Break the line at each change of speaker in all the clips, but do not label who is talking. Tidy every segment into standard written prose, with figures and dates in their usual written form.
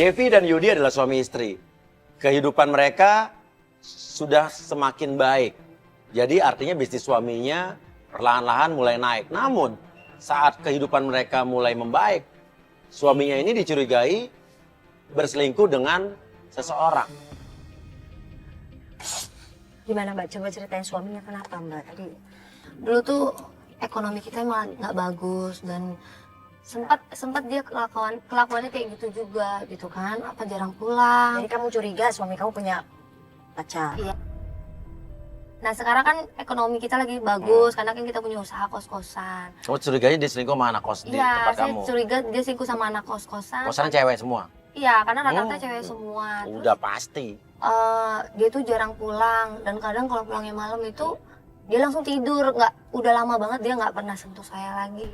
Devi dan Yudi adalah suami istri. Kehidupan mereka sudah semakin baik. Jadi artinya bisnis suaminya perlahan-lahan mulai naik. Namun saat kehidupan mereka mulai membaik, suaminya ini dicurigai berselingkuh dengan seseorang.
Gimana Mbak? Coba ceritain suaminya kenapa Mbak tadi. Dulu tuh ekonomi kita malah nggak bagus dan sempat dia kelakuannya kayak gitu juga gitu kan, apa jarang pulang.
Jadi kamu curiga suami kamu punya pacar?
Iya. Nah sekarang kan ekonomi kita lagi bagus karena kan kita punya usaha kos-kosan.
Kamu curiganya dia selingkuh sama anak kos di
Iya,
tempat
saya
kamu.
curiga dia selingkuh sama anak kos-kosan.
Kosan cewek semua?
Iya, karena rata-rata cewek semua.
Udah pasti.
Dia tuh jarang pulang dan kadang kalau pulangnya malam itu dia langsung tidur, udah lama banget dia nggak pernah sentuh saya lagi.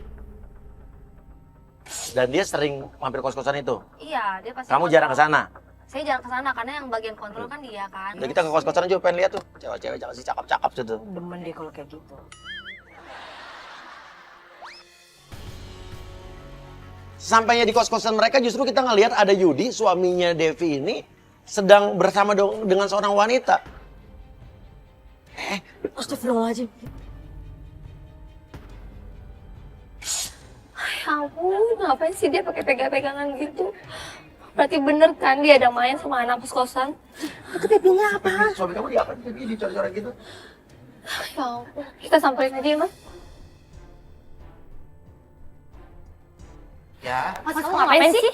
Dan dia sering mampir kos-kosan itu?
Iya, dia pasti.
Kamu jarang ke sana?
Saya jarang ke sana karena yang bagian kontrol kan dia kan.
Udah kita ke kos-kosan aja pengen lihat tuh cewek-cewek si cakep-cakep situ.
Demen deh kalau kayak gitu.
Sampainya di kos-kosan mereka justru kita ngelihat ada Yudi, suaminya Devi ini sedang bersama dengan seorang wanita.
Astagfirullahaladzim.
Ya ampun, ngapain sih dia pakai pegang-pegangan gitu? Berarti bener kan dia ada main sama anak kos-kosan?
Itu pipinya apa?
Suami kamu diapain? Dia dicor-coran gitu?
Ya ampun, kita samperin aja ya Mas.
Ya.
Mas, kamu ngapain sih?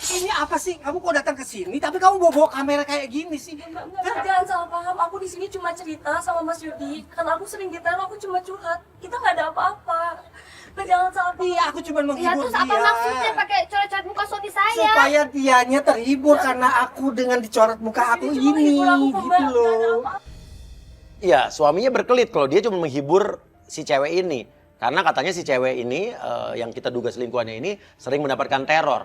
Ini apa sih? Kamu kok datang ke sini tapi kamu bawa kamera kayak gini sih?
Enggak, jangan salah paham. Aku di sini cuma cerita sama Mas Yudi. Karena aku sering diteror, aku cuma curhat. Kita nggak ada apa-apa. Nah, jangan salah paham.
Iya, aku cuma
Ya
menghibur
terus
dia.
apa maksudnya pakai coret-coret muka suami saya?
Supaya dianya terhibur karena aku dengan dicoret muka aku
Ini cuma
ini,
menghibur aku,
gitu
Mbak. Nggak ada
loh.
apa-apa.
Iya, suaminya berkelit kalau dia cuma menghibur si cewek ini. Karena katanya si cewek ini, yang kita duga selingkuhannya ini, sering mendapatkan teror.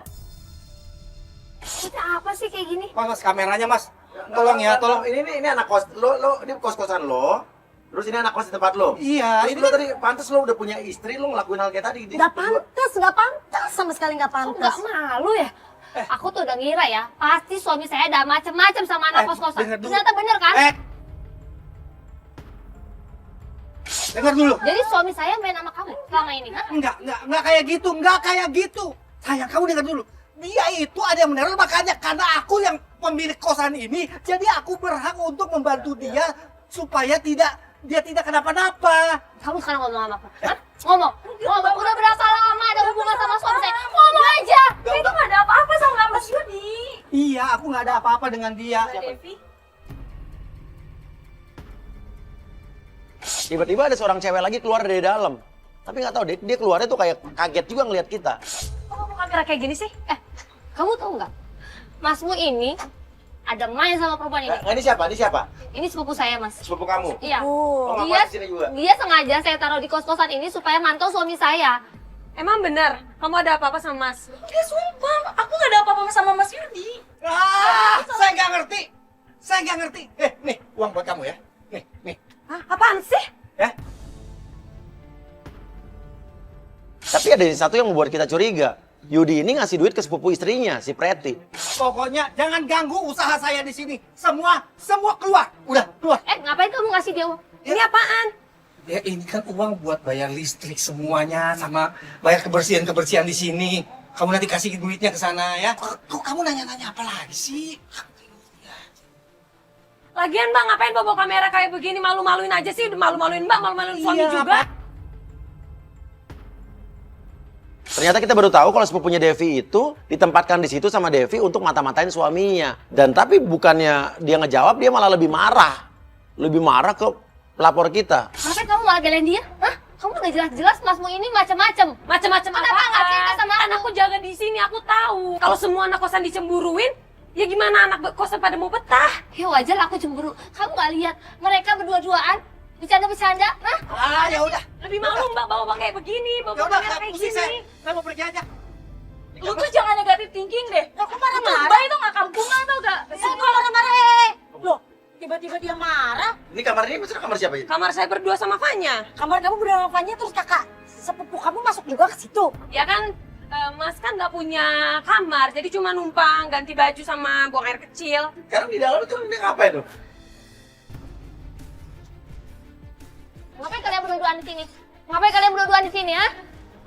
Kita apa sih kayak gini?
Mas, kameranya mas. Tolong ya, tolong.
Ini anak kos, ini kos-kosan lo. Terus ini anak kos di tempat lo.
Iya,
Terus
ini
lo
kan
tadi pantas lo udah punya istri, lo ngelakuin hal kayak tadi.
Nggak pantas sama sekali nggak
Kok nggak
pantas.
malu ya? Aku tuh udah ngira ya, pasti suami saya ada macem-macem sama anak kos-kosan.
dengar dulu.
Ternyata bener kan?
dengar dulu.
Jadi suami saya main sama kamu selama ini, kan?
Enggak kayak gitu. Sayang, kamu dengar dulu. Dia itu ada yang meneror, makanya karena aku yang pemilik kosan ini, jadi aku berhak untuk membantu dia supaya dia tidak kenapa-napa.
Kamu sekarang ngomong sama aku? Hah? Ngomong? Udah berapa lama ada hubungan sama suami saya? Ngomong aja!
Itu nggak ada apa-apa sama Mas Yudi.
Iya, aku nggak ada apa-apa dengan dia.
Mbak Devi.
Tiba-tiba ada seorang cewek lagi keluar dari dalam. Tapi nggak tahu, dia keluarnya tuh kayak kaget juga ngeliat kita.
Kok kamu kamera kayak gini sih?
Kamu tahu nggak? Masmu ini ada main sama perempuan ini.
Ini siapa? Ini siapa?
Ini sepupu saya, Mas.
Sepupu kamu?
Iya.
Oh,
Dia,
ngapain di sini juga?
dia sengaja saya taruh di kos-kosan ini supaya mantau suami saya.
Emang benar? Kamu ada apa-apa sama Mas?
Ya sumpah, aku nggak ada apa-apa sama Mas Yudi.
Saya nggak ngerti. Nih, uang buat kamu ya. Nih.
Hah? Apaan sih?
Ya.
Tapi ada satu yang membuat kita curiga. Yudi ini ngasih duit ke sepupu istrinya, si Preti.
Pokoknya jangan ganggu usaha saya di sini. Semua keluar. Udah, keluar.
Ngapain kamu ngasih dia uang?
Ini apaan?
Ya ini kan uang buat bayar listrik semuanya sama bayar kebersihan di sini. Kamu nanti kasih duitnya ke sana ya. Kok kamu nanya-nanya apa lagi sih?
Lagian Mbak ngapain bawa kamera kayak begini? Malu-maluin aja sih. Udah malu-maluin Mbak, malu-maluin suami
Iya,
juga.
Ternyata kita baru tahu kalau sepupunya Devi itu ditempatkan di situ sama Devi untuk mata-matain suaminya. Dan tapi bukannya dia ngejawab, dia malah lebih marah. Lebih marah ke pelapor kita.
Ngapain kamu malah belain dia? Hah? Kamu nggak jelas-jelas masmu ini macam-macam.
Macam-macam
Kenapa
apaan?
nggak cerita sama
Kan aku jaga di sini, aku tahu. Kalau semua anak kosan dicemburuin, ya gimana anak kosan pada mau betah?
Ya wajar lah aku cemburu. Kamu nggak lihat mereka berdua-duaan bercanda-bercanda? Hah?
Ya udah.
Lebih malu Mbak bawa kayak begini, bawa
Ya udah,
kamera kayak
pusing saya.
gini.
Saya mau pergi aja.
Lu tuh jangan negatif thinking deh. Aku marah-marah itu nggak kampungan tau gak?
Kok marah-marah? Loh, tiba-tiba dia marah.
Ini kamar ini maksudnya kamar siapa ya?
Kamar saya berdua sama Fanya.
Kamar kamu berdua sama Fanya terus kakak
sepupu kamu masuk juga ke situ?
Ya kan, Mas kan nggak punya kamar, jadi cuma numpang ganti baju sama buang air kecil.
Sekarang di dalam itu ini ngapain tuh?
Ngapain kalian berdua di sini? Ngapain kalian berdua di sini, ha?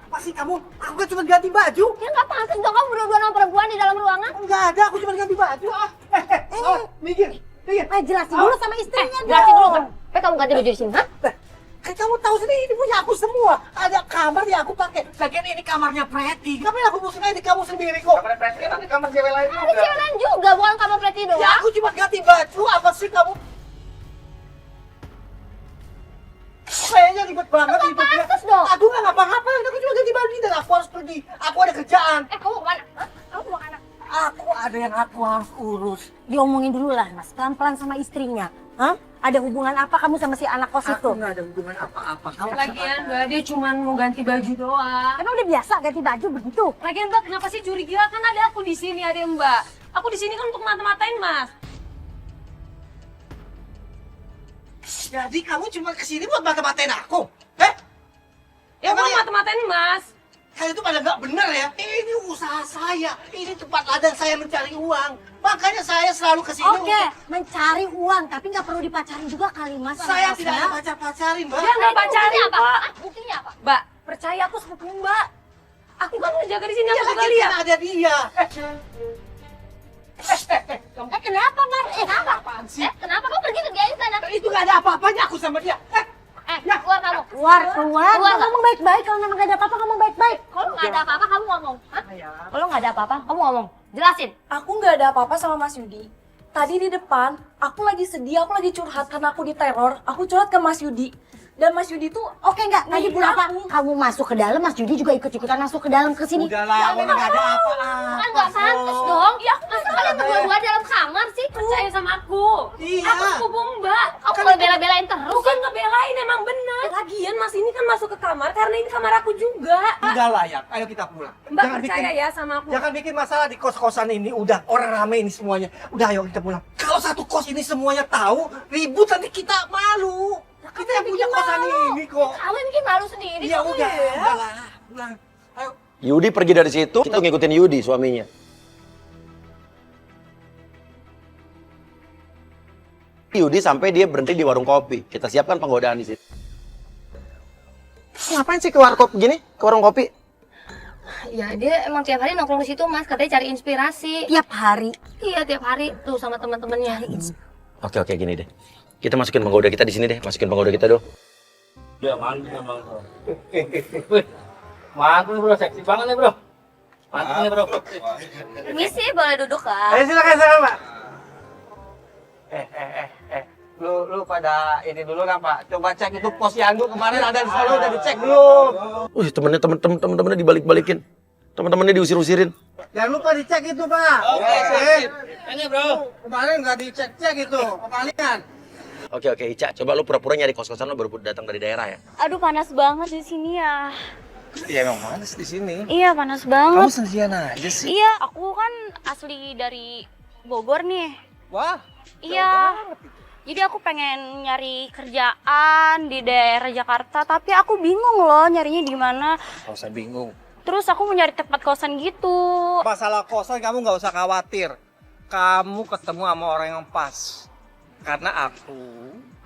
Apa sih kamu? Aku kan cuma ganti baju.
Ya nggak pantas dong kamu berdua sama perempuan di dalam ruangan.
Enggak ada, aku cuma ganti baju. Minggir.
Jelasin dulu sama istrinya dong.
Jelasin dulu kan. Kamu ganti baju di sini, ha?
Kan kamu tahu sendiri ini punya aku semua. Ada kamar yang aku pakai. Lagian ini kamarnya Preti. Ngapain aku musuhin di kamu sendiri kok? Kamar Preti kan ada kamar cewek lain
Ada
juga.
cewek lain juga, bukan kamu Preti doang.
Ya aku cuma ganti baju. Apa sih kamu? Kayaknya ribet banget hidupnya.
Pantas dong.
Aku nggak ngapa-ngapain. Aku cuma ganti baju dan aku harus pergi. Aku ada kerjaan.
Kamu kemana? Hah? Kamu kemana?
Aku ada yang aku harus urus.
Diomongin dulu lah mas, pelan-pelan sama istrinya. Hah? Ada hubungan apa kamu sama si anak kos itu?
Aku nggak ada hubungan apa-apa. Kamu
Lagian Mbak, dia cuma mau ganti baju doang.
Emang udah biasa ganti baju begitu?
Lagian Mbak, kenapa sih curiga? Kan ada aku di sini, ada Mbak. Aku di sini kan untuk mata-matain Mas.
Jadi kamu cuma kesini buat mata-matain aku? Eh?
Ya
Emang
mau
ya?
mata-matain Mas.
Kalian itu pada nggak bener ya? Ini usaha saya. Ini tempat ladang saya mencari uang. Makanya saya selalu kesini
Oke, mencari uang tapi nggak perlu dipacarin juga kali mas.
Saya
Mas,
tidak
ya?
ada pacar-pacarin, Mbak.
Dia nggak pacarin
Buktinya apa?
kok.
Ah, buktinya apa?
Mbak, percaya aku sepupu Mbak. Aku kan ngejaga di sini,
Ya,
aku juga
lagi
lihat.
kan ada dia.
Kenapa mas? Kenapa?
Apaan sih?
Kenapa kamu pergi kerjain sana?
Itu nggak ada apa-apanya aku sama dia.
Keluar kamu.
Keluar.
Keluar
Kamu
nggak?
ngomong baik-baik, kalau memang nggak ada apa-apa kamu baik-baik.
Kalau nggak ada apa-apa kamu ngomong. Hah? Kalau nggak ada apa-apa kamu ngomong. Jelasin.
Aku nggak ada apa-apa sama Mas Yudi. Tadi di depan, aku lagi sedih, aku lagi curhat karena aku diteror. Aku curhat ke Mas Yudi. Dan Mas Yudi tuh
Oke nggak? Tadi
Nih,
berapa?
aku.
Kamu masuk ke dalam, Mas Yudi juga ikut-ikutan masuk ke dalam ke sini.
Udahlah, aku nggak ada apa-apa.
Kan nggak pantas dong. Ya, masa kalian berdua dalam kamar sih?
Percaya sama aku.
Iya.
Aku sepupu Mbak.
Kamu kalau bela-belain terus.
Bukan ngebelain, emang benar. Lagian Mas ini kan masuk ke kamar karena ini kamar aku juga.
Udah layak. Ayo kita pulang.
Mbak percaya ya sama aku.
Jangan bikin masalah di kos-kosan ini. Udah, orang rame ini semuanya. Udah, ayo kita pulang. Kalau satu kos ini semuanya tahu, ribut nanti kita malu. Kita yang punya kosan ini kok.
Kamu yang bikin malu sendiri.
Ya udah, udahlah. Pulang. Ayo.
Yudi pergi dari situ, kita ngikutin Yudi suaminya. Yudi sampai dia berhenti di warung kopi. Kita siapkan penggodaan di situ. Ngapain sih ke warkop gini? Ke warung kopi?
Ya dia emang tiap hari nongkrong di situ mas. Katanya cari inspirasi.
Tiap hari.
Iya tiap hari tuh sama teman-temannya.
Oke, gini deh. Kita masukin penggoda kita di sini deh. Masukin penggoda kita dong.
Ya mantap emang bro. Mantap nih bro, seksi banget nih bro. Mantap nih bro.
Permisi boleh duduk kan?
Ayo silakan Pak. Lu pada ini dulu kan Pak. Coba cek itu posyandu kemarin ada di sana udah dicek belum?
Wih, temennya dibalik-balikin. Teman-temannya diusir-usirin.
Jangan lupa dicek itu Pak.
Oke, sip. Ini bro.
Kemarin nggak dicek-cek itu, kemalingan.
Oke, Ica. Coba lu pura-pura nyari kos-kosan lu baru datang dari daerah ya.
Aduh panas banget di sini ya.
Iya emang panas di sini.
Iya panas banget.
sendirian aja sih.
Iya, aku kan asli dari Bogor nih.
Wah.
Iya. Jadi aku pengen nyari kerjaan di daerah Jakarta, tapi aku bingung loh nyarinya di mana.
Gak usah bingung.
Terus aku mau nyari tempat kosan gitu.
Masalah kosan kamu nggak usah khawatir. Kamu ketemu sama orang yang pas. Karena aku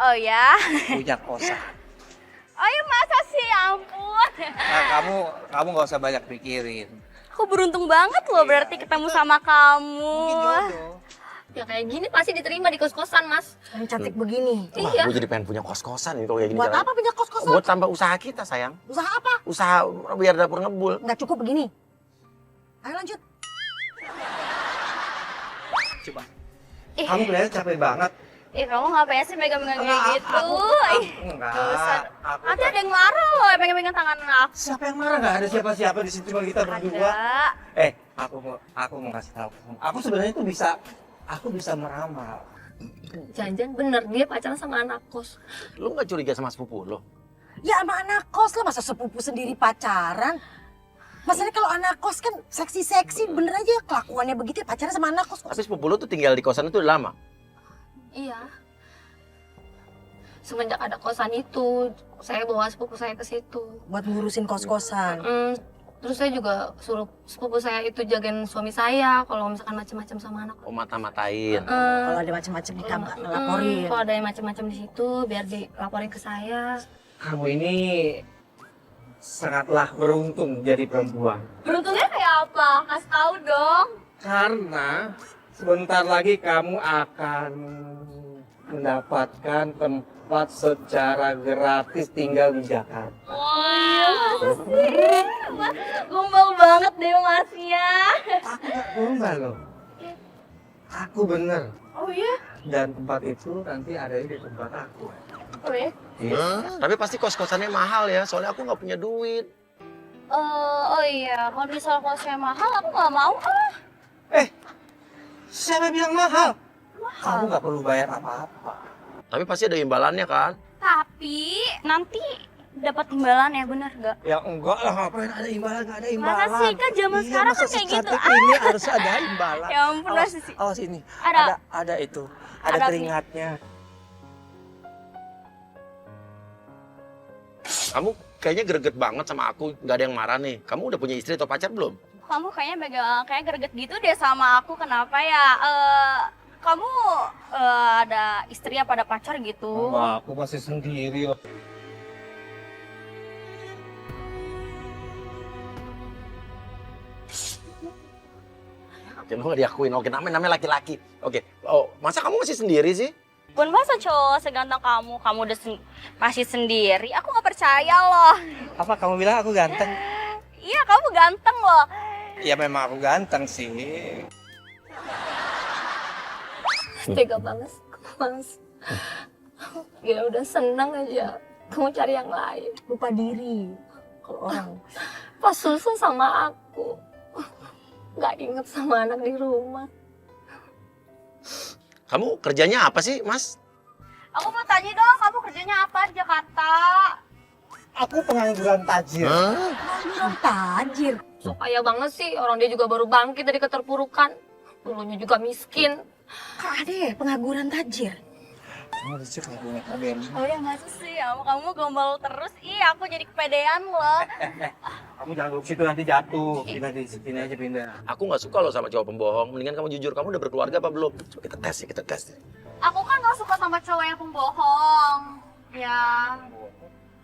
Oh ya?
punya kosan.
Oh ya masa sih, ya ampun.
Nah, kamu nggak usah banyak pikirin.
Aku beruntung banget loh berarti ketemu sama kamu.
Mungkin jodoh.
Ya kayak gini pasti diterima di kos-kosan mas.
Yang cantik begini.
Wah,
Iya.
gue jadi pengen punya kos-kosan ini kalau kayak gini.
Buat
caranya.
apa punya kos-kosan?
Buat tambah usaha kita, sayang.
Usaha apa?
Usaha biar dapur ngebul.
Nggak cukup begini. Ayo lanjut.
Coba.
Ih.
Kamu kelihatan capek banget.
Ih kamu ngapain sih megang-megang kayak gitu? Ih,
Enggak.
dosa.
Aku
Nanti ada yang marah loh pegang-pegang tangan aku.
Siapa yang marah? Nggak ada siapa-siapa di situ cuma kita berdua.
Ada.
Aku mau kasih tahu. Aku sebenarnya tuh aku bisa meramal.
Jangan-jangan bener dia pacaran sama anak kos.
Lu nggak curiga sama sepupu lo?
Ya sama anak kos lah, masa sepupu sendiri pacaran. Masalahnya kalau anak kos kan seksi-seksi, bener aja kelakuannya begitu pacaran sama anak kos.
Tapi sepupu lo tuh tinggal di kosan itu udah lama.
Iya. semenjak ada kosan itu, saya bawa sepupu saya ke situ.
Buat ngurusin kos-kosan.
Terus saya juga suruh sepupu saya itu jagain suami saya kalau misalkan macam-macam sama anak.
Oh, mata-matain.
Kalau ada macam-macam kita nggak ngelaporin.
Kalau ada yang macam-macam di situ, biar dilaporin ke saya.
Kamu ini sangatlah beruntung jadi perempuan.
Beruntungnya kayak apa? Kasih tahu dong.
Karena sebentar lagi kamu akan mendapatkan tempat secara gratis tinggal di Jakarta.
Wah, masa sih? Gombal banget deh Mas ya.
Aku nggak gombal loh. Aku bener.
Oh iya?
Dan tempat itu nanti ada di tempat aku.
Oh iya?
Tapi pasti kos-kosannya mahal ya, soalnya aku nggak punya duit.
Oh iya, kalau misal kosnya mahal aku nggak mau ah.
Siapa bilang mahal? Kamu nggak perlu bayar apa-apa.
Tapi pasti ada imbalannya kan?
Tapi nanti dapat imbalan ya, bener gak?
Ya enggak lah, ngapain ada imbalan? Nggak ada imbalan.
Masa sih kan zaman sekarang
masa
kan kayak gitu.
secantik ini harus ada imbalan.
Ya ampun,
awas,
masa sih?
awas ini.
Ada.
Ada itu.
Ada
Ada keringatnya.
Kamu kayaknya greget banget sama aku, nggak ada yang marah nih. Kamu udah punya istri atau pacar belum?
Kamu kayaknya kayak greget gitu deh sama aku, kenapa ya? Kamu ada istri apa ada pacar gitu?
Enggak, aku masih sendiri.
Oke, mau nggak diakuin? Oke, namanya laki-laki. Oke, oh masa kamu masih sendiri sih?
Bun, masa cowok seganteng kamu udah masih sendiri? Aku nggak percaya loh.
Apa kamu bilang aku ganteng?
Iya, kamu ganteng loh.
Ya memang aku ganteng sih.
Tega banget, Mas. Ya udah senang aja. Kamu cari yang lain.
Lupa diri. Kalau orang.
Pas susah sama aku. Nggak inget sama anak di rumah.
Kamu kerjanya apa sih, Mas?
Aku mau tanya dong, kamu kerjanya apa di Jakarta?
Aku pengangguran tajir.
Orang tajir.
So kaya banget sih, orang dia juga baru bangkit dari keterpurukan. Dulunya juga miskin.
Kok ada ya pengangguran tajir?
Kamu lucu kayak punya kabel.
Oh ya masa sih, kamu gombal terus. Ih, aku jadi kepedean loh.
Kamu jangan duduk situ nanti jatuh. Pindah di sini aja pindah.
Aku nggak suka loh sama cowok pembohong. Mendingan kamu jujur, kamu udah berkeluarga apa belum? Coba kita tes ya, kita tes.
Aku kan gak suka sama cowok yang pembohong. Ya,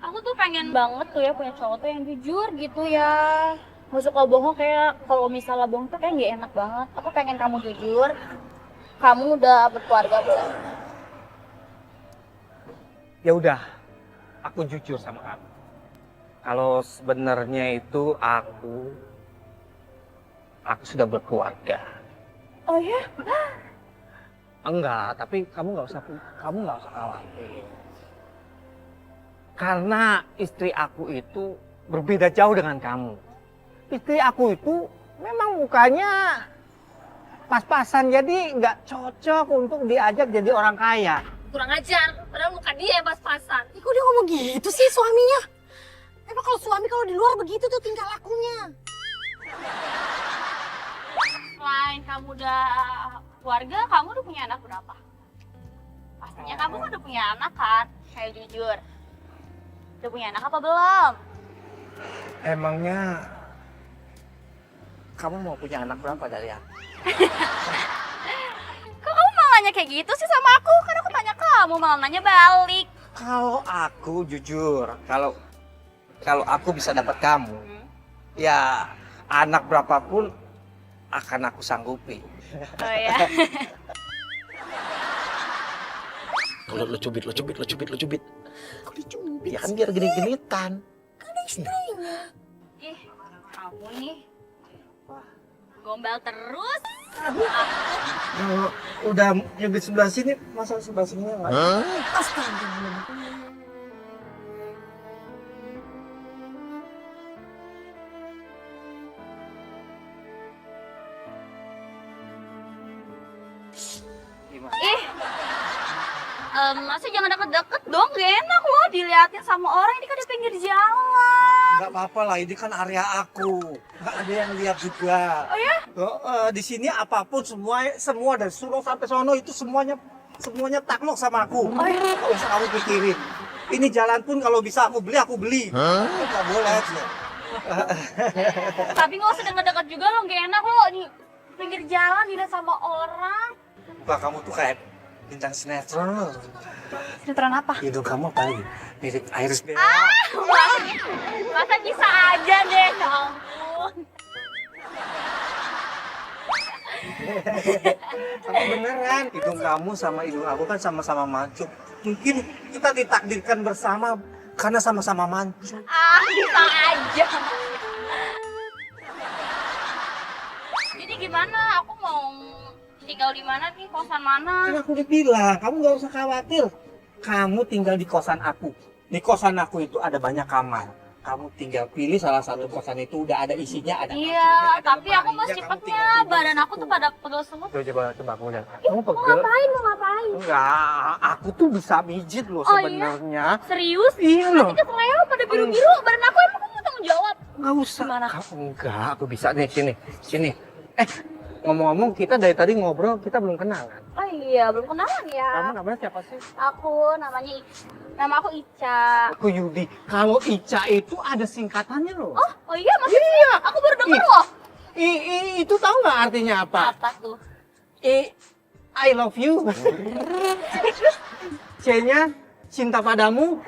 aku tuh pengen banget tuh ya punya cowok tuh yang jujur gitu ya. Gak suka bohong, kayak kalau misalnya bohong tuh kayak gak enak banget. Aku pengen kamu jujur. Kamu udah berkeluarga belum?
Ya udah, aku jujur sama kamu. Kalau sebenarnya itu aku sudah berkeluarga.
Oh ya?
Enggak, tapi kamu nggak usah khawatir. Karena istri aku itu berbeda jauh dengan kamu. Istri aku itu memang mukanya pas-pasan, jadi nggak cocok untuk diajak jadi orang kaya.
Kurang ajar, padahal muka dia yang pas-pasan.
Kok dia ngomong gitu sih suaminya? Emang kalau suami kalau di luar begitu tuh tingkah lakunya.
Selain kamu udah keluarga, kamu udah punya anak berapa? Pastinya kamu kan udah punya anak kan? Kayak jujur. Udah punya anak apa belum?
Emangnya kamu mau punya anak berapa dari aku?
Kok kamu malah nanya kayak gitu sih sama aku? Kan aku tanya kamu, malah nanya balik.
Kalau aku jujur, kalau aku bisa dapat kamu, ya anak berapapun akan aku sanggupi.
Oh ya?
Lo cubit.
Kok dicubit?
Ya kan biar genit-genitan.
Kan ada istrinya.
Ih, kamu nih. Gombal terus.
Kalau udah nyubit sebelah sini, masa sebelah sini nggak?
Astaga.
Ih, masih jangan deket-deket dong, gak enak loh diliatin sama orang, ini kan di pinggir jalan.
Nggak apa-apa lah, ini kan area aku. Nggak ada yang lihat juga.
Oh ya?
Di sini apapun semua dari Surau sampai sono itu semuanya Semuanya takluk sama aku. Gak usah kamu pikirin. Ini jalan pun kalau bisa aku beli. Gak boleh sih.
Tapi nggak usah deket-deket juga lo, gak enak lo di pinggir jalan dilihat sama orang.
Muka kamu tuh kayak bintang sinetron loh.
Sinetron apa?
Hidung kamu paling mirip Iris Bella.
Masa bisa aja deh, ya ampun.
Tapi beneran, hidung kamu sama hidung aku kan sama-sama mancung. Mungkin kita ditakdirkan bersama karena sama-sama mancung.
Bisa aja. Jadi gimana? Aku mau tinggal di mana nih? Kosan mana?
Kan aku udah bilang, kamu gak usah khawatir. Kamu tinggal di kosan aku. Di kosan aku itu ada banyak kamar. Kamu tinggal pilih salah satu kosan itu udah ada isinya, ada
Iya,
kasurnya, ada
tapi aku mau
lemarinya, kamu
cepetnya.
tinggal di
Badan aku
situ.
tuh pada pegel semua.
Coba aku lihat. Kamu
Mau
pegel?
ngapain? Mau ngapain?
Enggak, aku tuh bisa mijit loh
Oh, iya?
sebenarnya.
Serius?
Iya loh.
Nanti keseleo pada biru-biru. Badan aku emang kamu tanggung jawab.
Nggak usah.
Gimana?
Enggak, aku bisa nih sini. Ngomong-ngomong kita dari tadi ngobrol kita belum kenal kan?
Oh iya, belum kenalan ya.
Kamu namanya siapa sih?
Nama aku Ica.
Aku Yudi. Kalau Ica itu ada singkatannya loh.
Oh iya, maksudnya iya. Aku baru denger loh.
Itu tahu nggak artinya apa?
Apa tuh?
I love you. C-nya cinta padamu.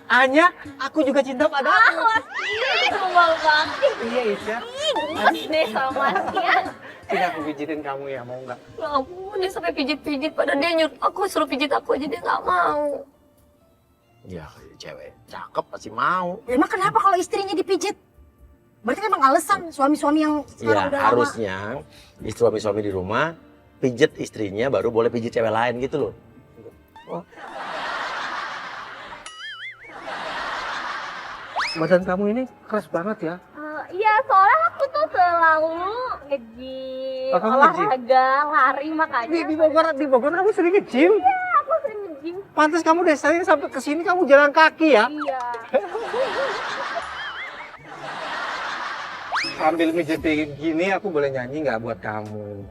A-nya aku juga cinta padamu.
Ih, kembal banget.
Iya Ica.
Gemes deh sama Masnya.
Sini aku pijitin kamu ya, mau nggak?
Ya ampun, dia sampai pijit-pijit. Padahal dia nyuruh aku suruh pijit aku aja, dia nggak mau.
Ya, cewek cakep pasti mau.
Emang kenapa kalau istrinya dipijit? Berarti kan emang alasan suami-suami yang
Ya,
sekarang udah lama.
harusnya suami-suami di rumah pijet istrinya baru boleh pijet cewek lain gitu loh.
Badan kamu ini keras banget ya.
Iya, soalnya aku tuh selalu nge-gym,
Oh, kamu nge-gym?
olahraga, lari makanya.
Di Bogor kamu sering nge-gym?
Iya, aku sering nge-gym.
Pantas kamu desanya sampai ke sini kamu jalan kaki ya.
Iya.
Sambil mijetin gini aku boleh nyanyi nggak buat kamu?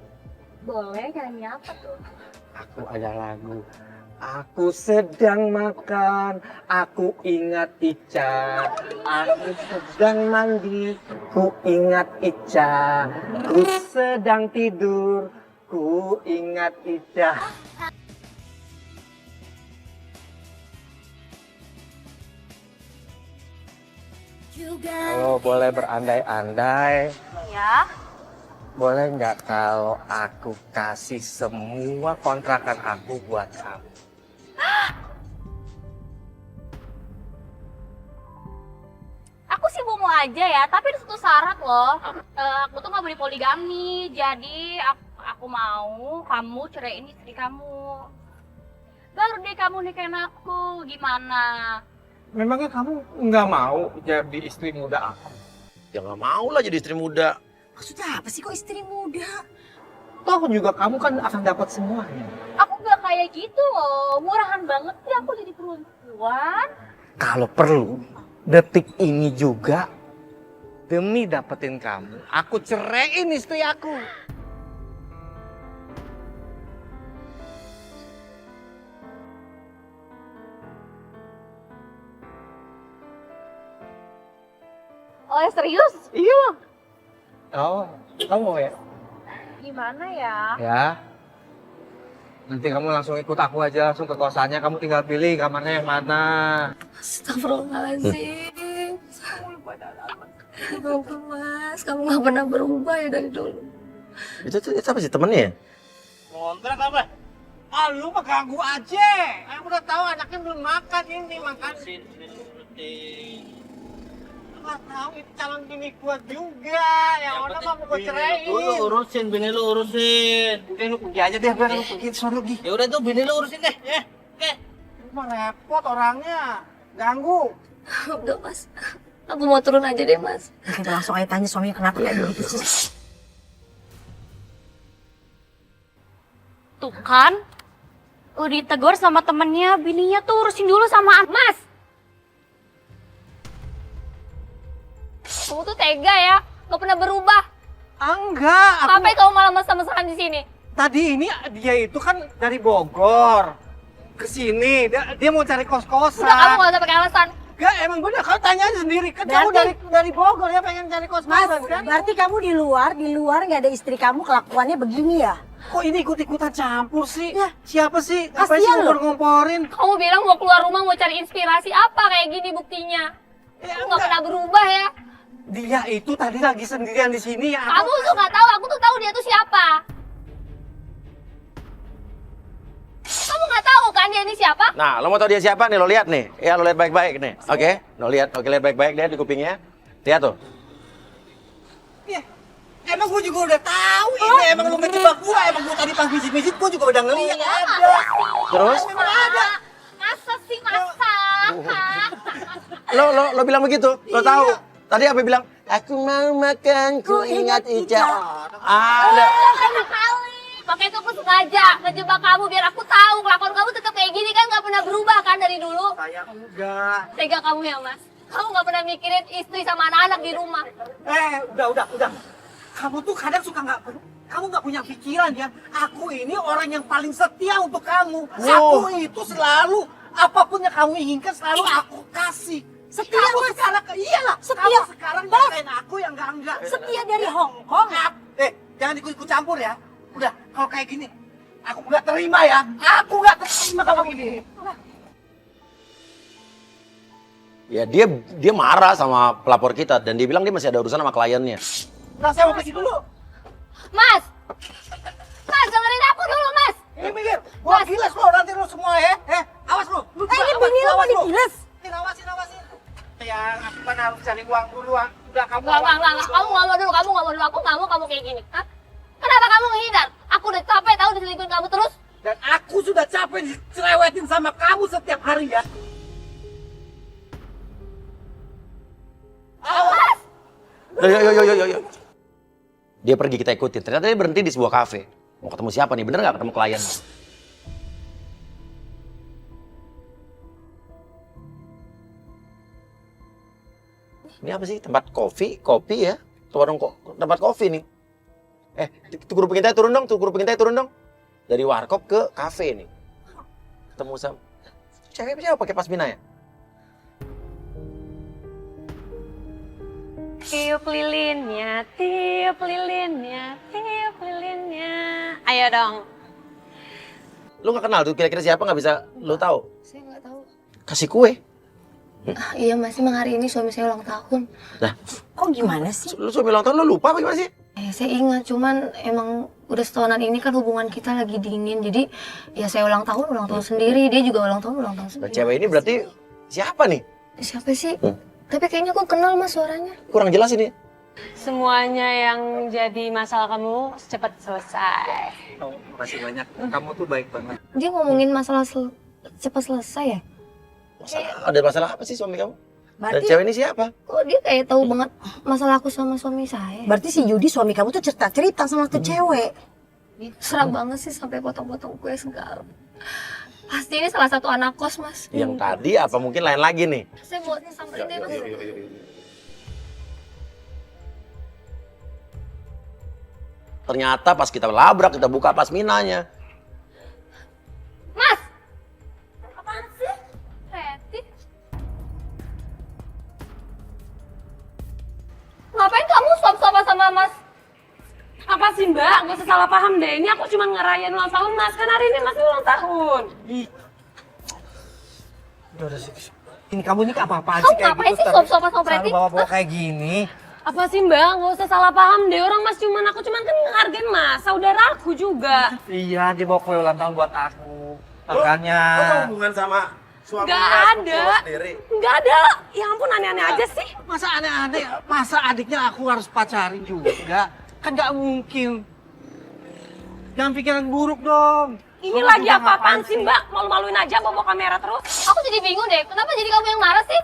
Boleh, nyanyi apa tuh?
Aku ada lagu. Aku sedang makan, aku ingat Ica. Aku sedang mandi, ku ingat Ica. Ku sedang tidur, ku ingat Ica. Kalau boleh berandai-andai,
Ya.
boleh nggak kalau aku kasih semua kontrakan aku buat kamu?
Aku sih mau aja ya, tapi ada satu syarat loh. Aku tuh nggak boleh poligami, jadi aku mau kamu ceraiin istri kamu. Baru deh kamu nikahin aku, gimana?
Memangnya kamu nggak mau jadi istri muda aku?
Ya nggak mau lah jadi istri muda.
Maksudnya apa sih kok istri muda?
Toh juga kamu kan akan dapat semuanya.
Aku nggak kayak gitu loh, murahan banget sih aku jadi perempuan.
Kalau perlu, detik ini juga demi dapetin kamu, aku ceraiin istri aku.
Oh ya serius?
Iya. Oh, kamu mau ya?
Gimana ya?
Ya. Nanti kamu langsung ikut aku aja, langsung ke kosannya. Kamu tinggal pilih kamarnya yang mana.
Astagfirullahaladzim. Ya ampun mas, kamu nggak pernah berubah ya dari dulu.
Itu apa sih temennya ya?
Kontrak apa?
Ah, lu mah ganggu aja. Aku udah tahu anaknya belum makan ini, makan. Nggak tahu itu calon bini gua juga. Yang mana mah mau gua ceraiin.
Urusin, bini lu urusin.
Udah lu pergi aja deh, biar lu pergi suruh pergi.
Ya udah tuh bini lu urusin deh, ya. Oke.
Lu mah repot orangnya. Ganggu.
Udah mas, aku mau turun aja deh mas.
Kita langsung aja tanya suaminya kenapa ya dulu sih.
Tuh kan, udah ditegur sama temennya, bininya tuh urusin dulu sama Mas. Kamu tuh tega ya, gak pernah berubah.
Enggak,
Sampai kamu malah mesra-mesraan di sini.
tadi ini dia itu kan dari Bogor ke sini. Dia mau cari kos-kosan.
Udah, kamu gak usah pakai alasan.
Gak, emang bener. Kau tanya aja sendiri. Kan kamu dari Bogor ya pengen cari
Mas,
kos-kosan kan?
berarti kamu di luar nggak ada istri kamu kelakuannya begini ya?
Kok ini ikut-ikutan campur sih?
Ya.
Siapa sih? Ngapain sih
Kasian loh.
ngompor-ngomporin?
Kamu bilang mau keluar rumah mau cari inspirasi apa kayak gini buktinya? Kamu nggak pernah berubah ya?
Dia itu tadi lagi sendirian di sini ya.
Kamu tuh nggak tahu, aku tuh tahu dia tuh siapa. Kamu nggak tahu kan dia ini siapa?
Nah, lo mau tahu dia siapa nih? Lo lihat nih. Ya, lo lihat baik-baik nih. Oke, lo lihat. Oke, lihat baik-baik. Lihat di kupingnya. Lihat tuh.
Ya, emang gue juga udah tahu ini. Emang lu ngejebak gue. Emang gue tadi pas visit-visit gue juga udah ngeliat ada.
Terus?
Memang ada.
Masa sih, masa?
Lo bilang begitu. Lo tahu. Tadi apa bilang? Aku mau makan, ku ingat Ica. Ada.
Makanya tuh aku sengaja ngejebak kamu biar aku tahu kelakuan kamu tetap kayak gini kan nggak pernah berubah kan dari dulu.
Saya enggak.
Tega kamu ya Mas. Kamu nggak pernah mikirin istri sama anak-anak di rumah.
Udah. Kamu tuh kadang suka kamu nggak punya pikiran ya. Aku ini orang yang paling setia untuk kamu. Aku itu selalu apapun yang kamu inginkan selalu aku kasih.
Setia,
kamu
Mas.
sekarang iyalah.
Setia.
Kamu sekarang nyakain aku yang enggak.
Setia dari Hong Kong.
Jangan ikut campur ya. Udah, kalau kayak gini, aku nggak terima ya. Aku nggak terima kamu gini.
Ya, dia marah sama pelapor kita dan dia bilang dia masih ada urusan sama kliennya.
Nah, saya mau pergi dulu.
Mas, dengerin aku dulu Mas.
Ini mikir, gua gilas lo nanti lo semua ya. Awas lo.
Ini bini lo mau digiles.
Awasin. Ya, aku kan harus cari uang dulu. Udah kamu.
Enggak, kamu nggak mau dulu, aku nggak mau kamu kayak gini. Hah? Kenapa kamu menghindar? Aku udah capek tahu diselingkuhin kamu terus.
Dan aku sudah capek dicerewetin sama kamu setiap hari ya.
Mas,
Yo. Dia pergi, kita ikutin. Ternyata dia berhenti di sebuah kafe. Mau ketemu siapa nih? Bener nggak ketemu klien? Ini apa sih? Tempat kopi ya? Tempat kopi nih. Tuh guru pengintai turun dong. Dari warkop ke kafe nih. Ketemu sama cewek siapa pakai pasmina ya?
tiup lilinnya. Ayo dong.
Lu nggak kenal tuh kira-kira siapa, nggak bisa lu tahu?
Saya nggak tahu.
Kasih kue.
Iya Mas, emang hari ini suami saya ulang tahun.
Nah,
Kok gimana sih?
lu suami ulang tahun lu lupa apa gimana sih?
Saya ingat, cuman emang udah setahunan ini kan hubungan kita lagi dingin. Jadi ya saya ulang tahun sendiri, dia juga ulang tahun
Nah,
sendiri.
cewek ini berarti siapa nih?
Siapa sih? Tapi kayaknya aku kenal Mas suaranya.
Kurang jelas ini.
Semuanya yang jadi masalah kamu cepat selesai.
Makasih banyak. Kamu tuh baik banget.
Dia ngomongin masalah cepat selesai ya?
Ada masalah apa sih suami kamu? Dan
Berarti
cewek ini siapa?
Kok dia kayak tahu banget masalah aku sama suami saya?
berarti si Yudi suami kamu tuh cerita sama tuh cewek.
Serak banget sih sampai potong-potong kue segala. Pasti ini salah satu anak kos Mas.
Yang tadi apa mungkin lain lagi nih?
Saya buatnya samperin deh Mas.
Ternyata pas kita labrak, kita buka pasminanya.
Mas! Apaan sih? Reti? Ngapain kamu suap-suapan sama Mas? Apa sih Mbak? Gak usah salah paham deh. Ini aku cuma ngerayain ulang tahun Mas. Kan hari ini Mas ulang tahun.
Udah sih. Ini kamu ini apa-apaan
Kamu
sih kayak
ngapain
gitu?
sih suap-suapan sama
Selalu
Preti?
bawa-bawa kayak gini.
Apa sih Mbak? Gak usah salah paham deh. Orang Mas aku cuma kan ngehargain Mas. Saudara aku juga.
Iya, dia bawa kue ulang tahun buat aku. Makanya.
hubungan sama suami
Gak ada. Gak ada. Ya ampun aneh-aneh aja sih.
Masa aneh-aneh? Masa adiknya aku harus pacarin juga? Kan nggak mungkin. Jangan pikiran buruk dong.
Ini
Kamu
lagi
juga
apa-apaan
ngapain
sih Mbak? Malu-maluin aja bawa kamera terus. Aku jadi bingung deh. Kenapa jadi kamu yang marah sih?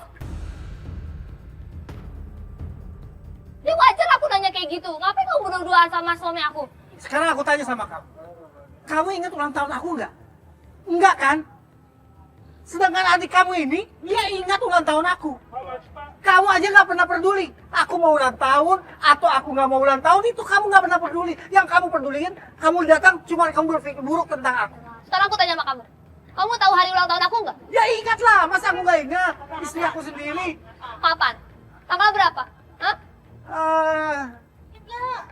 Ya wajar aku nanya kayak gitu. Ngapain kamu berdua-duaan sama suami aku?
Sekarang aku tanya sama kamu. Kamu ingat ulang tahun aku nggak? Enggak kan? Sedangkan adik kamu ini, dia ingat ulang tahun aku. Kamu aja nggak pernah peduli. Aku mau ulang tahun atau aku nggak mau ulang tahun itu kamu nggak pernah peduli. Yang kamu peduliin, kamu datang cuma kamu berpikir buruk tentang aku.
Sekarang aku tanya sama kamu. Kamu tahu hari ulang tahun aku nggak?
Ya ingatlah, masa aku nggak ingat istri aku sendiri.
Kapan? Tanggal berapa? Hah?
Eh,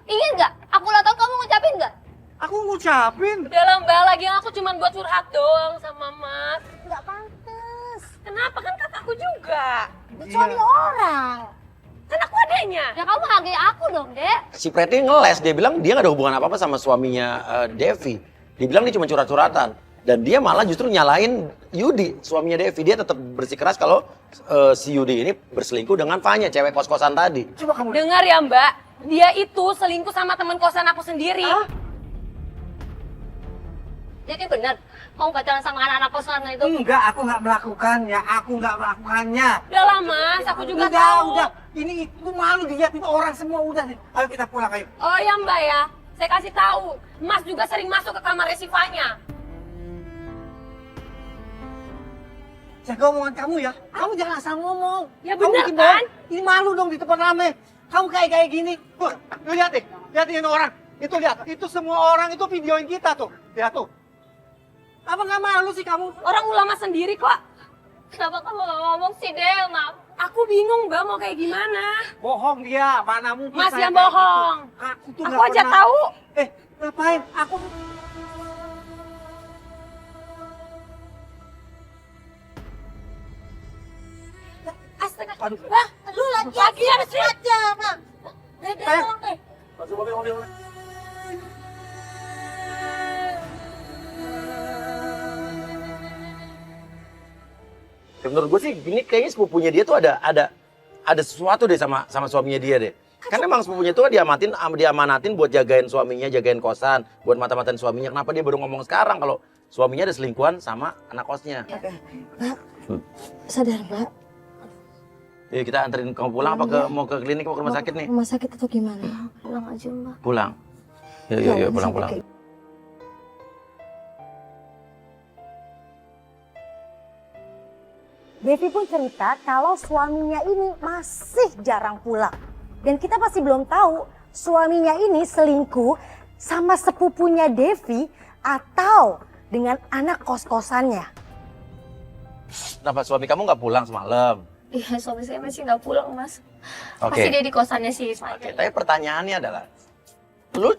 Ingat nggak? Aku ulang tahun kamu ngucapin nggak?
aku ngucapin.
Udah lah Mbak, lagi aku cuma buat curhat doang sama Mas.
Nggak pantas.
Kenapa? Kan kakakku juga.
Suami orang.
Kan aku adanya.
Ya kamu hargai aku dong, Dek.
Si Preti ngeles, dia bilang dia nggak ada hubungan apa-apa sama suaminya Devi. Dia bilang dia cuma curhat-curhatan. Dan dia malah justru nyalain Yudi, suaminya Devi. Dia tetap bersikeras kalau si Yudi ini berselingkuh dengan Fanya, cewek kos-kosan tadi.
Coba kamu
Dengar ya Mbak, dia itu selingkuh sama teman kosan aku sendiri.
Jadi benar, kamu pacaran sama anak-anak kosan itu?
enggak, aku nggak melakukannya. Aku nggak melakukannya.
Udah lah Mas, aku juga
udah,
tahu.
udah. Ini itu malu dilihatin orang semua udah. Ayo kita pulang ayo.
Oh ya Mbak ya, saya kasih tahu, Mas juga sering masuk ke kamar Sifanya.
Jaga omongan kamu ya. Kamu jangan asal ngomong.
Ya
Kamu
bener
bikin
kan?
bohong. Ini malu dong di tempat rame. Kamu kayak gini. Tuh, lu lihat deh. Lihatin orang. Itu lihat. Itu semua orang itu videoin kita tuh. Lihat tuh. Apa nggak malu sih kamu?
Orang ulama sendiri kok.
Kenapa kamu nggak ngomong sih, Del? Maaf.
Aku bingung Mbak mau kayak gimana.
Bohong dia. Mana mungkin
Mas
saya
yang
kayak
bohong.
gitu. Aku tuh
Aku
nggak
aja
pernah-
tahu.
Ngapain? Aku
Astaga.
Aduh.
Wah, lu lagi ya sih.
Aja, Bang.
Sayang.
Ya, menurut gue sih ini kayaknya sepupunya dia tuh ada sesuatu deh sama suaminya dia deh. Kan emang sepupunya tuh diamanatin buat jagain suaminya, jagain kosan, buat mata-matain suaminya. Kenapa dia baru ngomong sekarang kalau suaminya ada selingkuhan sama anak kosnya?
Sadar, Mbak.
Yuk kita anterin kamu pulang apa mau ke klinik, mau ke rumah sakit nih?
Rumah sakit atau gimana? Pulang aja, Mbak.
Pulang. Yuk pulang.
Devi pun cerita kalau suaminya ini masih jarang pulang. Dan kita masih belum tahu suaminya ini selingkuh sama sepupunya Devi atau dengan anak kos-kosannya.
Kenapa suami kamu nggak pulang semalam?
Iya, suami saya masih nggak pulang, Mas.
Oke.
Masih dia di kosannya sih,
Oke, tapi pertanyaannya adalah, lu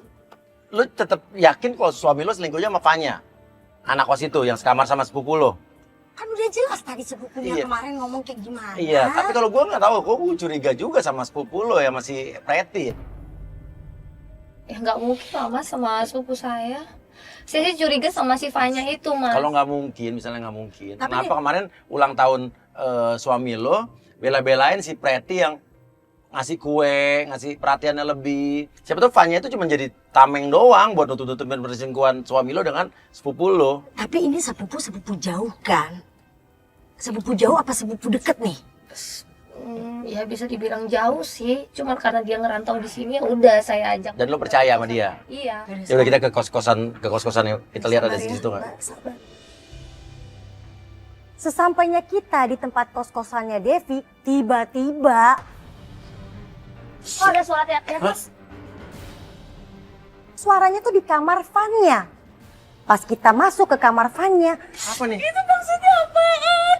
tetap yakin kalau suami lu selingkuhnya sama Fanya? Anak kos itu yang sekamar sama sepupu lo?
Kan udah jelas tadi sepupunya
Iya.
kemarin ngomong kayak gimana.
Iya, tapi kalau gua nggak tahu, gua curiga juga sama sepupu lo ya, masih Preti.
Ya nggak mungkin lah, Mas, sama sepupu saya. Saya sih curiga sama si Fanya itu, Mas.
Kalau nggak mungkin, misalnya nggak mungkin,
Tapi
kenapa kemarin ulang tahun suami lo bela-belain si Preti yang ngasih kue, ngasih perhatiannya lebih. Siapa tuh Fanya itu cuma jadi tameng doang buat nutup-nutupin perselingkuhan suami lo dengan sepupu lo.
Tapi ini sepupu jauh kan? Sepupu jauh apa sepupu deket nih?
Ya bisa dibilang jauh sih. Cuman karena dia ngerantau di sini, ya udah saya ajak.
Dan lo percaya sama dia?
Iya.
Ya udah kita ke kos-kosan yuk. Kita lihat ada di situ nggak?
Sabar. Sesampainya kita di tempat kos-kosannya Devi, tiba-tiba
Oh, ada suara teriak-teriak, Mas.
suaranya tuh di kamar Fanya. Pas kita masuk ke kamar Fanya,
apa nih?
itu maksudnya apaan?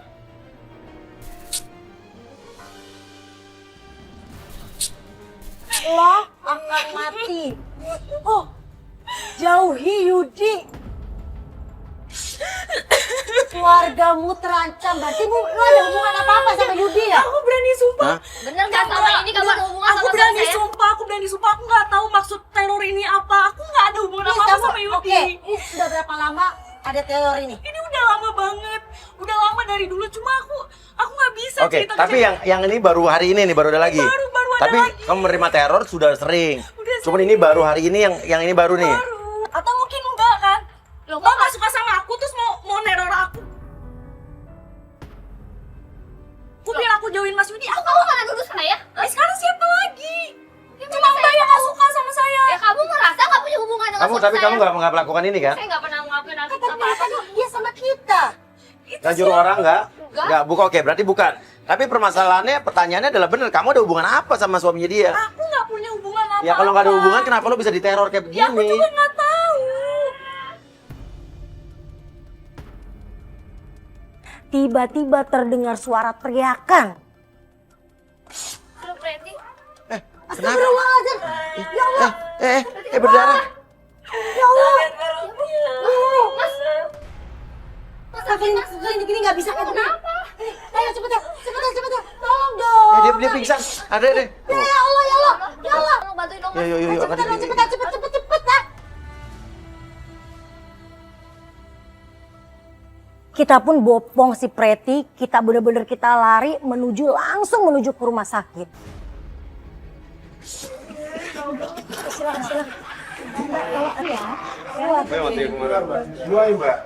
Lo akan mati. Oh, jauhi Yudi. Keluargamu terancam. Berarti lo ada hubungan apa-apa sama Yudi ya?
Aku berani sumpah.
Hah?
Bener nggak sama ini kamu ada hubungan
Aku
sama
berani
saya?
sumpah, aku nggak tahu maksud teror ini apa. Aku nggak ada hubungan
Nih,
apa-apa
kamu-
sama Yudi.
Oke, ini sudah berapa lama ada teror ini?
Ini udah lama banget, udah lama dari dulu. Cuma aku nggak bisa
Oke,
cerita.
tapi yang ini baru hari ini nih, baru ada lagi.
Baru ada
Tapi
lagi.
kamu menerima teror sudah sering.
Udah
Cuman ini baru hari ini yang ini baru nih.
baru. Atau mungkin enggak kan?
Loh,
Lo nggak suka sama aku terus mau neror aku. Aku bilang aku jauhin Mas Yudi.
Oh, kamu malah nuduh saya?
Sekarang siapa lagi?
Ya,
Cuma Mbak yang nggak suka sama saya.
Ya kamu ngerasa nggak punya hubungan dengan suami
Tapi
saya?
kamu nggak melakukan ini kan?
Saya nggak pernah ngelakuin
Tapi
apa-apa.
kan dia sama kita.
Nggak nyuruh orang nggak?
Nggak.
Nggak, bukan. Oke, berarti bukan. Tapi permasalahannya, pertanyaannya adalah bener, kamu ada hubungan apa sama suaminya dia?
Aku nggak punya hubungan apa-apa.
Ya kalau nggak ada hubungan, kenapa lo bisa diteror kayak begini?
Ya aku juga nggak tahu.
Tiba-tiba terdengar suara teriakan.
Lu Preti,
Astagfirullahaladzim. Ya Allah.
Berdarah.
Ya Allah.
Mas,
Ini nggak bisa kayak begini. Ayo cepetan. Tolong dong.
Dia pingsan. Ada deh.
Ya Allah.
tolong bantuin dong, Mas.
Yuk.
Cepet. Kita pun bopong si Preti, kita bener-bener kita lari langsung menuju ke rumah sakit. Silakan.
Mbak.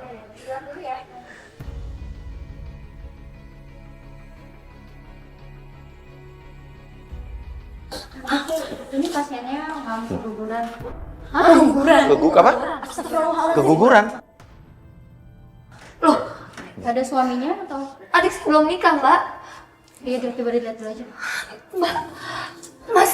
Ini pasiennya nggak keguguran.
Apa? Keguguran.
Loh, ada suaminya atau? Adik saya belum nikah, Mbak. Iya, tiba-tiba dilihat dulu aja. Mbak, Mas.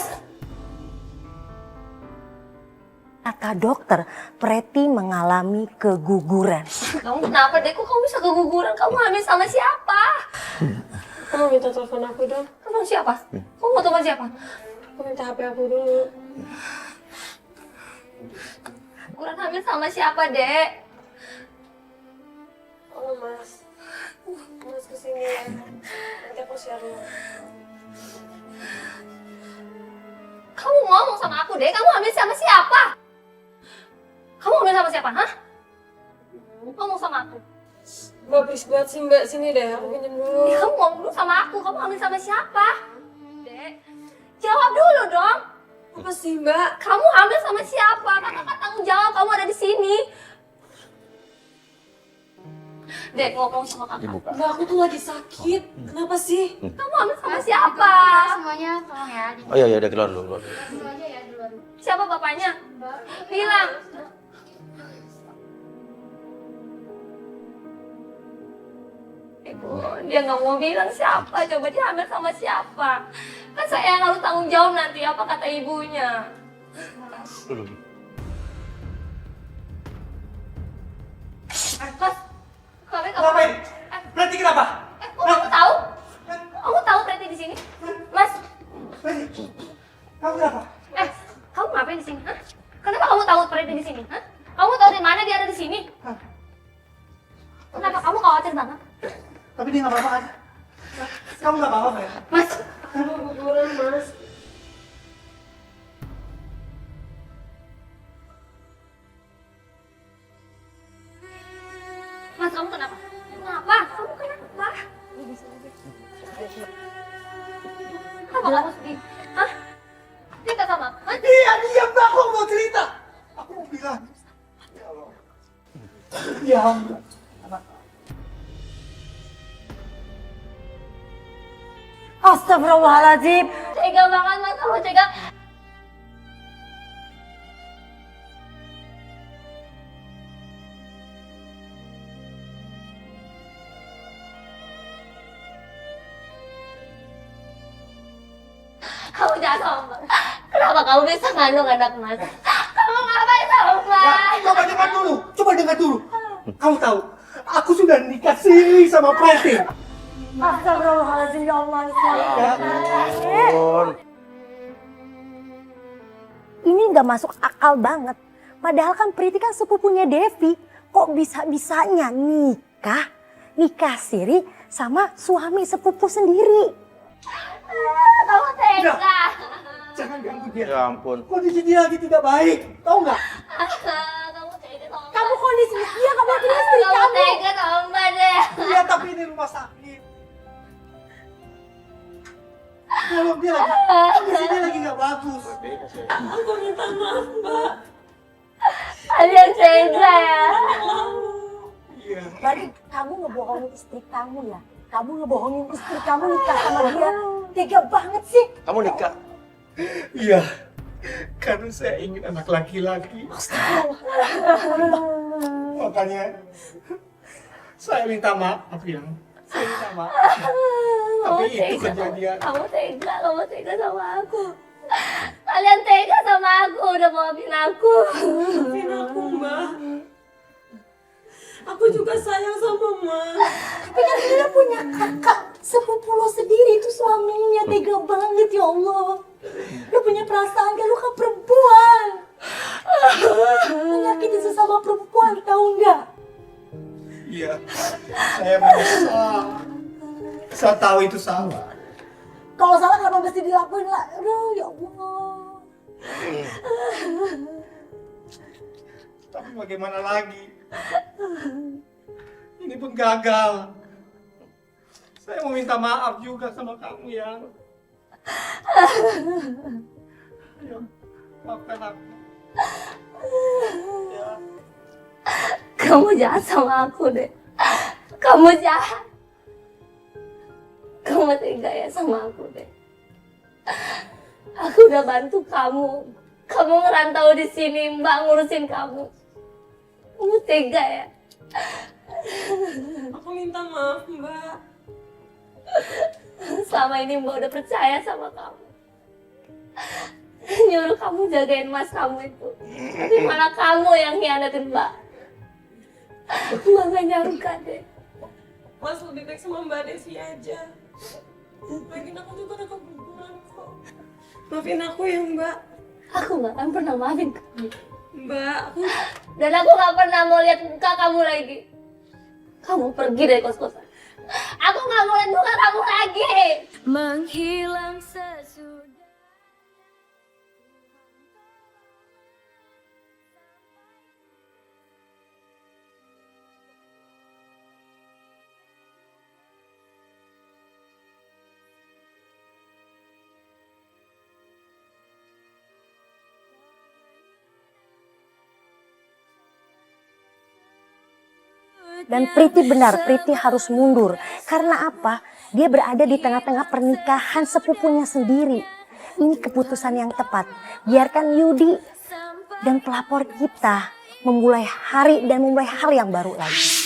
Kata dokter, Preti mengalami keguguran.
Kamu kenapa deh? Kok kamu bisa keguguran? Kamu hamil sama siapa?
Kamu minta telepon aku dong.
Telepon siapa? Kamu mau telepon siapa?
Aku minta HP aku dulu.
Keguguran hamil sama siapa, Dek?
Oh, Mas. Mas kesini ya. Nanti aku share lo.
Kamu ngomong sama aku, Dek. Kamu hamil sama siapa? Kamu hamil sama siapa, hah? Ngomong sama aku.
Mbak, please banget sih Mbak. Sini deh, aku pinjam dulu.
Ya, kamu ngomong dulu sama aku. Kamu hamil sama siapa? Dek, jawab dulu dong.
Apa sih Mbak?
Kamu hamil sama siapa? Kakak tanggung jawab. Kamu ada di sini. Dek, ngomong sama kakak.
Mbak, aku tuh lagi sakit. Kenapa sih?
Kamu hamil sama siapa?
Semuanya tolong ya.
Oh iya, udah keluar dulu.
Dulu aja ya, duluan.
Siapa bapaknya? Bilang. Ibu, dia nggak mau bilang siapa. Coba dia hamil sama siapa? Kan saya yang harus tanggung jawab nanti. Apa kata ibunya? Mas, kenapa kamu?
Ngapain? Berarti kenapa?
Kok kamu tahu? Kamu tahu Preti di sini? Mas,
Kamu kenapa?
kamu ngapain di sini? Hah? Kenapa kamu tahu Preti di sini? Hah? Kamu tahu di mana dia ada di sini? Kenapa kamu khawatir banget?
Tapi dia nggak apa-apa kan? Kamu nggak apa-apa ya?
Mas,
Keguguran, Mas.
Mas, kamu kenapa? Kenapa? Kamu kenapa? Kenapa kamu sedih? Hah? Cerita sama aku. Hah?
Iya, diam Mbak. Aku mau cerita. Aku mau bilang. Ya Allah. Ya Allah.
Astagfirullahaladzim.
Tega banget, Mas. Kamu tega. Kamu jahat sama Mbak. Kenapa kamu bisa ngandung anak Mas? Kamu ngapain sama Mbak?
Coba dengar dulu. Kamu tahu, aku sudah nikah siri sama Preti.
Astagfirullahaladzim, ya Allah.
Ampun.
Ini nggak masuk akal banget. Padahal kan Priti kan sepupunya Devi. Kok bisa-bisanya nikah siri sama suami sepupu sendiri?
Kamu tega.
Jangan ganggu dia.
Ya ampun.
Kondisi dia lagi tidak baik. Tahu nggak?
Kamu tega sama Mbak.
Kamu kondisi dia, kamu lagi istri
Kamu
kamu.
tega sama Mbak deh.
Iya, tapi ini rumah sakit. Kalau dia lagi, kondisi dia lagi nggak bagus.
Aku minta maaf, Mbak.
Kalian tega ya.
Iya.
Berarti kamu ngebohongin istri kamu ya? Kamu ngebohongin istri kamu nikah sama dia. Tega banget sih.
Kamu nikah?
Iya. Karena saya ingin anak laki-laki. Makanya saya minta maaf ya. Saya minta maaf.
Kamu
Tapi itu
tega,
kejadian.
kamu tega sama aku. Kalian tega sama aku, udah maafin aku.
Maafin aku, Mbak. Aku juga sayang sama Mas.
Tapi kan dia punya kakak sepupu lo sendiri, itu suaminya. Tega banget ya Allah. Dia punya perasaan, kan lo kan perempuan. Menyakiti sesama perempuan, tahu nggak?
Iya, saya menyesal. Saya tahu itu salah.
Kalau salah kenapa mesti dilakuin lah? Aduh ya Allah.
Tapi bagaimana lagi? Ini pun gagal. Saya mau minta maaf juga sama kamu yang. Ayo, maafkan aku. Ya.
Kamu jahat sama aku deh. Kamu jahat. Kamu tega ya sama aku deh. Aku udah bantu kamu. Kamu ngerantau di sini, Mbak ngurusin kamu. Kamu tega ya.
Aku minta maaf, Mbak.
Selama ini Mbak udah percaya sama kamu. Nyuruh kamu jagain Mas kamu itu. Tapi malah kamu yang hianatin Mbak. Mbak gak nyangka deh.
Mas lebih baik sama Mbak Desi aja. Lagian aku juga udah keguguran kok. Maafin aku ya, Mbak.
Aku gak akan pernah maafin kamu.
Mbak, aku...
Dan aku gak pernah mau lihat muka kamu lagi. Kamu pergi dari kos-kosan. Aku gak mau lihat muka kamu lagi. Menghilang sesudah.
Dan Priti benar, Priti harus mundur. Karena apa? Dia berada di tengah-tengah pernikahan sepupunya sendiri. Ini keputusan yang tepat. Biarkan Yudi dan pelapor kita memulai hari dan memulai hal yang baru lagi.